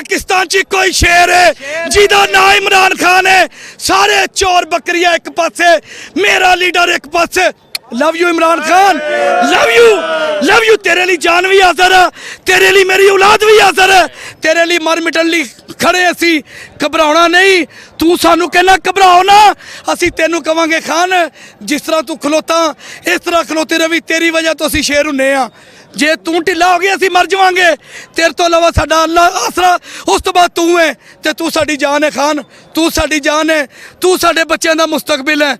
पाकिस्तान च कोई शेर है जिदा ना इमरान खान है। सारे चोर बकरियां एक पासे, मेरा लीडर एक पासे। Love you Imran Khan, love you. तेरे लिए जान भी हाज़र है, तेरे लिए मेरी औलाद भी हाज़र है, तेरे लिए मर मिटन लिए खड़े असी। घबराना नहीं, तू सानू कहना घबराओ ना, असी तेनू कवांगे खान जिस तरह तू खलोता इस तरह खलोते रवि, तेरी वजह तो असी शेर हुन्ने आ। जे तू ढिला हो गया असी मर जावांगे, तेरे तो इलावा साडा अल्लाह आसरा उस तो बाद तू है, ते तू साडी जान है खान, तू साडी जान है, तू साडे बच्चों का मुस्तकबिल है।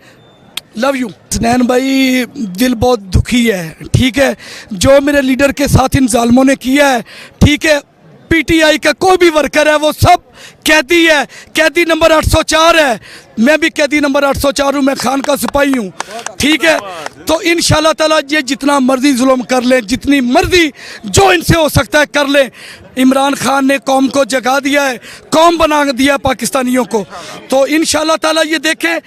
Love you. हसनैन भाई दिल बहुत दुखी है, ठीक है, जो मेरे लीडर के साथ इन जालमों ने किया है, ठीक है। पीटीआई का कोई भी वर्कर है वो सब कैदी है, कैदी नंबर 804 है, मैं भी कैदी नंबर 804 हूँ, मैं खान का सिपाही हूँ, ठीक है। तो इंशाल्लाह ताला ये जितना मर्जी जुल्म कर लें, जितनी मर्जी जो इनसे हो सकता है कर लें, इमरान खान ने कौम को जगा दिया है, कौम बना दिया पाकिस्तानियों को। तो इंशाल्लाह ताला ये देखें,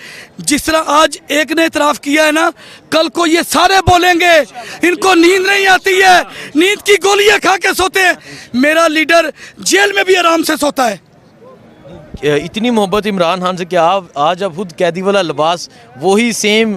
जिस तरह आज एक ने इतराफ़ किया है ना, कल को ये सारे बोलेंगे इनको नींद नहीं आती है, नींद की गोलियां खा के सोते हैं। मेरा लीडर जेल में भी आराम से सोता है। इतनी मोहब्बत इमरान खान से कि आप आज अब खुद कैदी वाला लिबास, वही सेम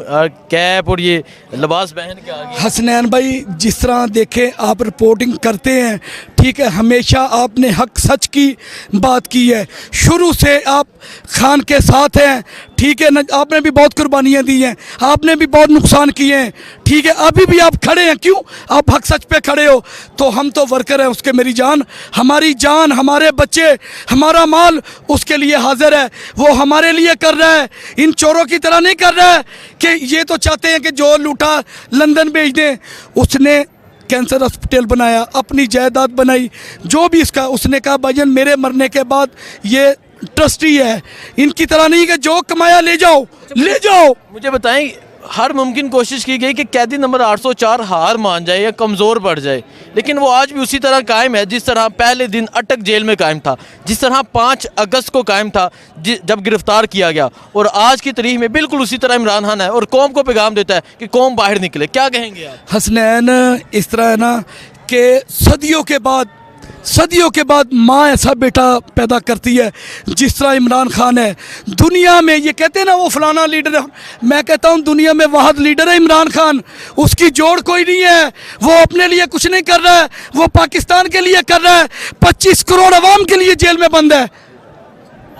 कैप और ये लिबास पहन के आ गए। हसनैन भाई जिस तरह देखें आप रिपोर्टिंग करते हैं, ठीक है, हमेशा आपने हक सच की बात की है, शुरू से आप खान के साथ हैं, ठीक है ना। आपने भी बहुत कुर्बानियाँ दी हैं, आपने भी बहुत नुकसान किए हैं, ठीक है, अभी भी आप खड़े हैं, क्यों आप हक सच पे खड़े हो। तो हम तो वर्कर हैं उसके, मेरी जान, हमारी जान, हमारे बच्चे, हमारा माल उसके लिए हाजिर है, वो हमारे लिए कर रहा है, इन चोरों की तरह नहीं कर रहा है कि ये तो चाहते हैं कि जो लूटा लंदन भेज दें। उसने कैंसर हॉस्पिटल बनाया, अपनी जायदाद बनाई, जो भी इसका, उसने कहा भाईजान मेरे मरने के बाद ये ट्रस्टी है, इनकी तरह नहीं कि जो कमाया ले जाओ ले जाओ। मुझे बताएं, हर मुमकिन कोशिश की गई कि कैदी नंबर 804 हार मान जाए या कमज़ोर पड़ जाए, लेकिन वो आज भी उसी तरह कायम है जिस तरह पहले दिन अटक जेल में कायम था, जिस तरह 5 अगस्त को कायम था जब गिरफ्तार किया गया, और आज की तारीख में बिल्कुल उसी तरह इमरान खान है और कौम को पैगाम देता है कि कौम बाहर निकले। क्या कहेंगे आप? हसनैन इस तरह है ना कि सदियों के बाद माँ ऐसा बेटा पैदा करती है जिस तरह इमरान खान है। दुनिया में ये कहते हैं ना वो फलाना लीडर है, मैं कहता हूँ दुनिया में वाहिद लीडर है इमरान खान, उसकी जोड़ कोई नहीं है। वो अपने लिए कुछ नहीं कर रहा है, वो पाकिस्तान के लिए कर रहा है, 25 करोड़ अवाम के लिए जेल में बंद है।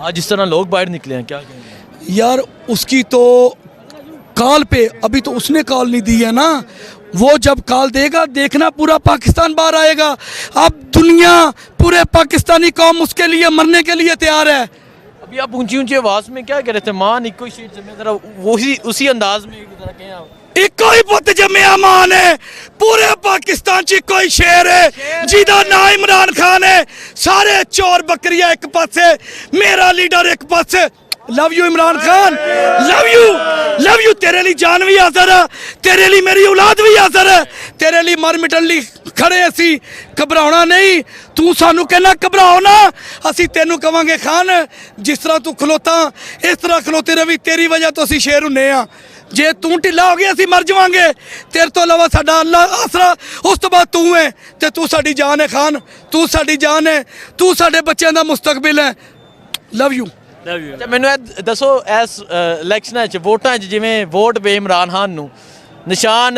आज जिस तरह लोग बाहर निकले हैं, क्या कहेंगे? यार उसकी तो कॉल पे, अभी तो उसने कॉल नहीं दी है ना, वो जब कॉल देगा देखना पूरा पाकिस्तान बाहर आएगा। अब दुनिया, पूरे पाकिस्तानी कौम उसके लिए मरने के लिए तैयार है। अभी आप ऊंची ऊंची आवाज़ में क्या कह रहे थे? मान इको ही शीट जमे, जरा वही उसी अंदाज में जरा कहें आप। इको ही पुत जमिया मान है, पूरे पाकिस्तान च इको ही शेर है जिदा ना इमरान खान है। सारे चोर बकरियां एक पासे, मेरा लीडर एक पासे। Love you Imran Khan, love you. तेरे लिए जान भी हाज़र है, तेरे लिए मेरी औलाद भी हाज़र है, तेरे लिए मर मिटन लिए खड़े असी। घबराना नहीं, तू सानू कहना घबराओ ना, असी तेनू कवांगे खान जिस तरह तू खलोता इस तरह खलोते रवि, तेरी वजह तो असी शेर हुन्ने आ। जे तू ढिला हो गया असी मर जावांगे, तेरे तो इलावा साडा अल्लाह आसरा उस तो बाद तू है, ते तू साडी जान है खान, तू साडी जान है, तू साडे बच्चों का मुस्तकबिल है। Love you. मैनू दसो, इस इलैक्शन वोटां जिवें वोट पे इमरान खान नूं निशान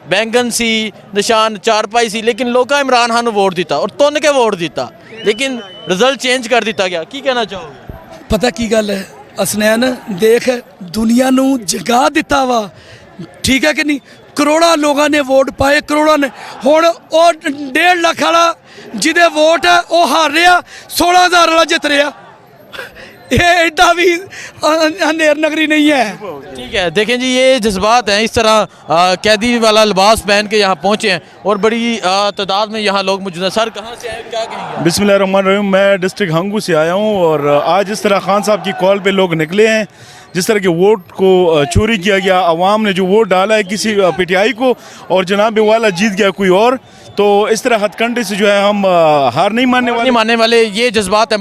बैंगन सी, निशान चारपाई सी, लेकिन लोगों इमरान खान नूं वोट दिता और तुन के वोट दिता, लेकिन रिजल्ट चेंज कर दिता गया। की कहना चाहोगे? पता की गल है हसनैन, देख दुनिया नूं जगा दिता वा, ठीक है कि नहीं। करोड़ा लोगों ने वोट पाए, करोड़ा ने, हुण वो 1.5 लाख वाला जिदे वोट है वो हार रहा, 16,000 वाला जित रहा। ये एडा भी अंधेर नगरी नहीं है। ठीक है, देखें जी, ये जज्बात हैं। इस तरह कैदी वाला लिबास पहन के यहाँ पहुँचे हैं और बड़ी तादाद में यहाँ लोग मौजूद हैं। सर कहाँ से आए, क्या कहेंगे? बिस्मिल्लाहिर्रहमानिर्रहीम, मैं डिस्ट्रिक्ट हंगू से आया हूँ और आज इस तरह खान साहब की कॉल पे लोग निकले हैं, जिस तरह के वोट को चोरी किया गया, अवाम ने जो वोट डाला है किसी पीटीआई को और जनाब वाला जीत गया कोई और, तो इस तरह हथकंडे से जो है हम हार नहीं मानने वाले। ये जज्बात है।